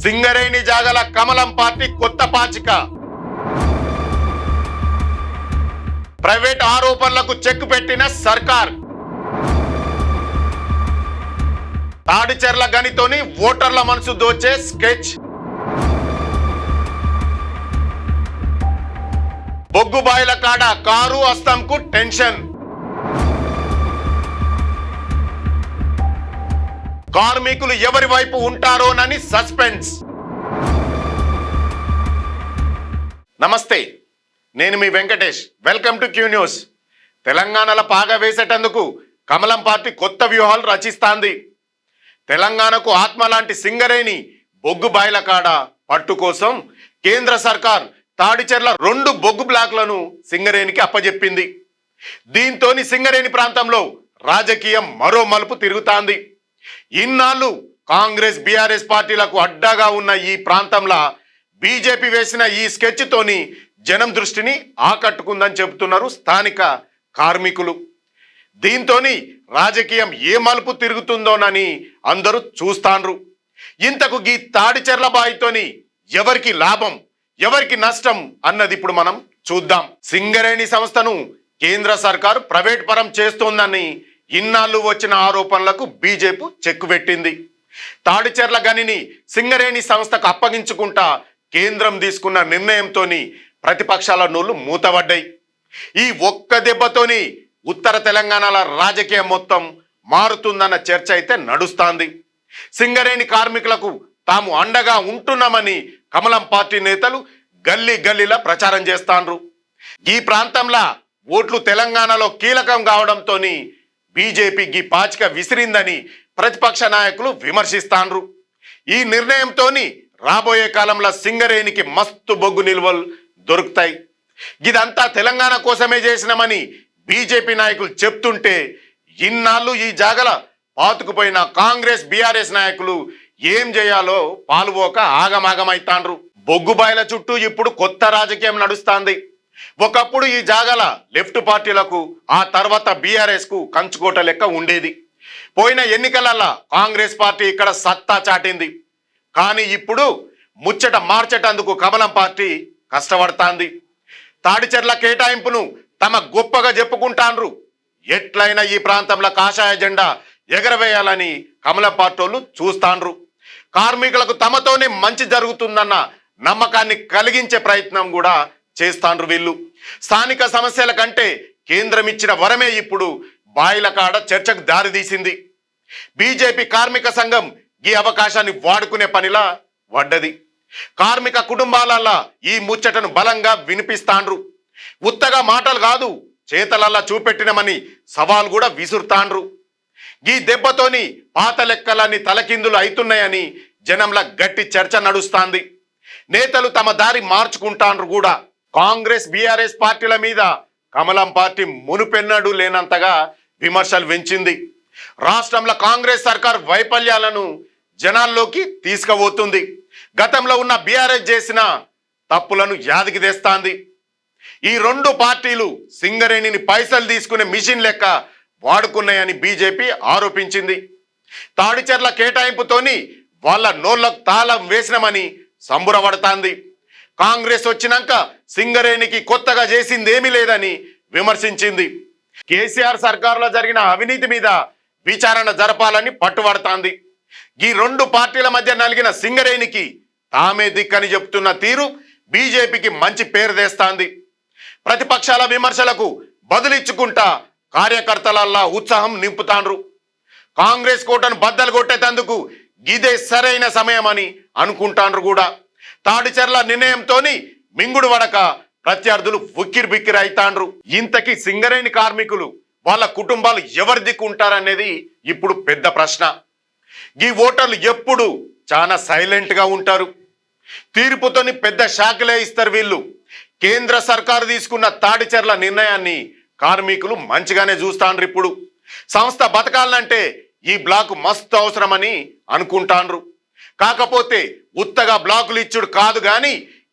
సింగరేణి జాగల కమలం పార్టీ కొత్త పాచిక. ప్రైవేట్ ఆరోపణలకు చెక్ పెట్టిన సర్కార్. తాడిచెర్ల గనితోని ఓటర్ల మనసు దోచే స్కెచ్. బొగ్గుబాయిల కాడ కారు అస్తంకు టెన్షన్. కార్మికులు ఎవరి వైపు ఉంటారోనని సస్పెన్స్. నమస్తే, నేను మీ Venkatesh. Welcome to Q news. తెలంగాణలో పాగా వేసేటందుకు కమలం పార్టీ కొత్త వ్యూహాలు రచిస్తాంది. తెలంగాణకు ఆత్మ లాంటి సింగరేణి బొగ్గుబాయిల కాడ పట్టు కోసం కేంద్ర సర్కార్ తాడిచెర్ల 2 బొగ్గు బ్లాక్లను సింగరేణికి అప్పజెప్పింది. దీంతోని సింగరేణి ప్రాంతంలో రాజకీయం మరో మలుపు తిరుగుతాంది. ఇన్నాళ్ళు కాంగ్రెస్ బీఆర్ఎస్ పార్టీలకు అడ్డాగా ఉన్న ఈ ప్రాంతంలో బీజేపీ వేసిన ఈ స్కెచ్ తోని జనం దృష్టిని ఆకట్టుకుందని చెబుతున్నారు స్థానిక కార్మికులు. దీంతోని రాజకీయం ఏ మలుపు తిరుగుతుందోనని అందరూ చూస్తాండ్రు. ఇంతకు ఈ తాడిచెర్ల బాయితోని ఎవరికి లాభం, ఎవరికి నష్టం అన్నది ఇప్పుడు మనం చూద్దాం. సింగరేణి సంస్థను కేంద్ర సర్కారు ప్రైవేట్ పరం చేస్తోందని ఇన్నాళ్ళు వచ్చిన ఆరోపణలకు బీజేపీ చెక్కు పెట్టింది. తాడిచెర్ల గనిని సింగరేణి సంస్థకు అప్పగించుకుంటా కేంద్రం తీసుకున్న నిర్ణయంతో ప్రతిపక్షాల నోళ్లు మూతబడ్డాయి. ఈ ఒక్క దెబ్బతోని ఉత్తర తెలంగాణల రాజకీయం మొత్తం మారుతుందన్న చర్చ అయితే నడుస్తాంది. సింగరేణి కార్మికులకు తాము అండగా ఉంటున్నామని కమలం పార్టీ నేతలు గల్లీ గల్లీలా ప్రచారం చేస్తాండ్రు. ఈ ప్రాంతంలో ఓట్లు తెలంగాణలో కీలకం కావడంతో బీజేపీకి పాచిక విసిరిందని ప్రతిపక్ష నాయకులు విమర్శిస్తాండ్రు. ఈ నిర్ణయంతో రాబోయే కాలంలో సింగరేణికి మస్తు బొగ్గు నిల్వలు దొరుకుతాయి. ఇదంతా తెలంగాణ కోసమే చేసినామని బీజేపీ నాయకులు చెప్తుంటే ఇన్నాళ్ళు ఈ జాగల పాతుకుపోయిన కాంగ్రెస్ బీఆర్ఎస్ నాయకులు ఏం చేయాలో పాలుపోక ఆగమాగమైతాండ్రు. బొగ్గుబాయిల చుట్టూ ఇప్పుడు కొత్త రాజకీయం నడుస్తాంది. ఒకప్పుడు ఈ జాగల లెఫ్ట్ పార్టీలకు, ఆ తర్వాత బీఆర్ఎస్ కు కంచుకోట లెక్క ఉండేది. పోయిన ఎన్నికలలో కాంగ్రెస్ పార్టీ ఇక్కడ సత్తా చాటింది. కానీ ఇప్పుడు ముచ్చట మార్చేటందుకు కమలం పార్టీ కష్టపడుతాంది. తాడిచెర్ల కేటాయింపును తమ గొప్పగా చెప్పుకుంటాండ్రు. ఎట్లయినా ఈ ప్రాంతంలో కాషాయ జెండా ఎగరవేయాలని కమలం పార్టీలు చూస్తాండ్రు. కార్మికులకు తమతోనే మంచి జరుగుతుందన్న నమ్మకాన్ని కలిగించే ప్రయత్నం కూడా చేస్తాండ్రు వీళ్ళు. స్థానిక సమస్యల కంటే కేంద్రం ఇచ్చిన వరమే ఇప్పుడు బాయిల కాడ చర్చకు దారితీసింది. బీజేపీ కార్మిక సంఘం ఈ అవకాశాన్ని వాడుకునే పనిలా పడ్డది. కార్మిక కుటుంబాలల్లా ఈ ముచ్చటను బలంగా వినిపిస్తాండ్రు. ఉత్తగా మాటలు కాదు, చేతలల్లా చూపెట్టినమని సవాల్ కూడా విసురుతాండ్రు. ఈ దెబ్బతోని పాత లెక్కలన్నీ తలకిందులు అవుతున్నాయని జనంలా గట్టి చర్చ నడుస్తాంది. నేతలు తమ దారి మార్చుకుంటాండ్రు కూడా. కాంగ్రెస్ బీఆర్ఎస్ పార్టీల మీద కమలం పార్టీ మునుపెన్నడూ లేనంతగా విమర్శలు పెంచింది. రాష్ట్రంలో కాంగ్రెస్ సర్కార్ వైఫల్యాలను జనాల్లోకి తీసుకుపోతుంది. గతంలో ఉన్న బీఆర్ఎస్ చేసిన తప్పులను యాదికి తెస్తాంది. ఈ 2 పార్టీలు సింగరేణిని పైసలు తీసుకునే మిషన్ లెక్క వాడుకున్నాయని బీజేపీ ఆరోపించింది. తాడిచెర్ల కేటాయింపుతోని వాళ్ళ నోళ్లకు తాళం వేసినమని సంబురపడతాంది. కాంగ్రెస్ వచ్చినాక సింగరేణికి కొత్తగా చేసిందేమీ లేదని విమర్శించింది. కేసీఆర్ సర్కారులో జరిగిన అవినీతి మీద విచారణ జరపాలని పట్టుబడతాంది. ఈ 2 పార్టీల మధ్య నలిగిన సింగరేణికి తామే దిక్కని చెప్తున్న తీరు బీజేపీకి మంచి పేరు తెస్తాంది. ప్రతిపక్షాల విమర్శలకు బదులిచ్చుకుంటా కార్యకర్తలల్లా ఉత్సాహం నింపుతాండ్రు. కాంగ్రెస్ కోటను బద్దలు కొట్టేందుకు ఇదే సరైన సమయం అని అనుకుంటాండ్రు కూడా. తాడిచెర్ల నిర్ణయంతోని మింగుడు వడక ప్రత్యర్థులు ఉక్కిరి బిక్కిరి అయితాండ్రు. ఇంతకీ సింగరేణి కార్మికులు, వాళ్ళ కుటుంబాలు ఎవరి దిక్కు ఉంటారనేది ఇప్పుడు పెద్ద ప్రశ్న. ఈ ఓటర్లు ఎప్పుడు చాలా సైలెంట్ గా ఉంటారు. తీర్పుతోని పెద్ద షాకులే ఇస్తారు వీళ్ళు. కేంద్ర సర్కారు తీసుకున్న తాడిచెర్ల నిర్ణయాన్ని కార్మికులు మంచిగానే చూస్తాండ్రు. ఇప్పుడు సంస్థ బతకాలంటే ఈ బ్లాక్ మస్తు అవసరమని అనుకుంటాండ్రు. కాకపోతే ఉత్తగా బ్లాకులు ఇచ్చుడు కాదు గాని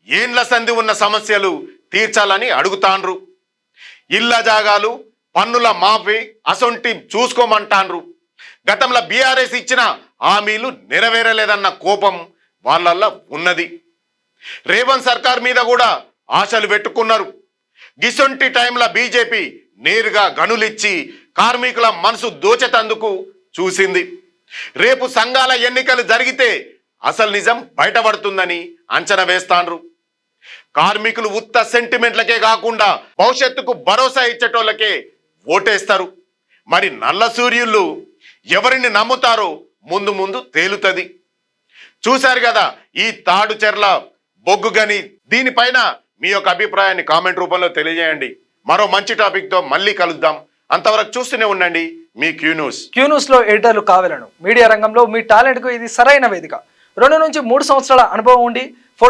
ఏండ్ల సంధి ఉన్న సమస్యలు తీర్చాలని అడుగుతాండ్రు. ఇళ్ల జాగాలు, పన్నుల మాఫీ అసొంటి చూసుకోమంటాండ్రు. గతంలో బీఆర్ఎస్ ఇచ్చిన హామీలు నెరవేరలేదన్న కోపం వాళ్ళల్లో ఉన్నది. రేవంత్ సర్కార్ మీద కూడా ఆశలు పెట్టుకున్నారు. గిసొంటి టైంలో బీజేపీ నేరుగా గనులిచ్చి కార్మికుల మనసు దోచెతందుకు చూసింది. రేపు సంఘాల ఎన్నికలు జరిగితే అసలు నిజం బయటపడుతుందని అంచనా వేస్తాండ్రు. కార్మికులు ఉత్త సెంటిమెంట్లకే కాకుండా భవిష్యత్తుకు భరోసా ఇచ్చేటోళ్ళకే ఓటేస్తారు. మరి నల్ల సూర్యుళ్ళు ఎవరిని నమ్ముతారో ముందు ముందు తేలుతుంది. చూశారు కదా ఈ తాడు చెర్ల బొగ్గు గని. దీనిపైన మీ యొక్క అభిప్రాయాన్ని కామెంట్ రూపంలో తెలియజేయండి. మరో మంచి టాపిక్తో మళ్ళీ కలుద్దాం. అంతవరకు చూస్తూనే ఉండండి మీ క్యూ న్యూస్. క్యూ న్యూస్లో ఎడిటర్లు కావాలను మీడియా రంగంలో మీ టాలెంట్కు ఇది సరైన వేదిక. 2 నుంచి 3 సంవత్సరాల అనుభవం ఉండి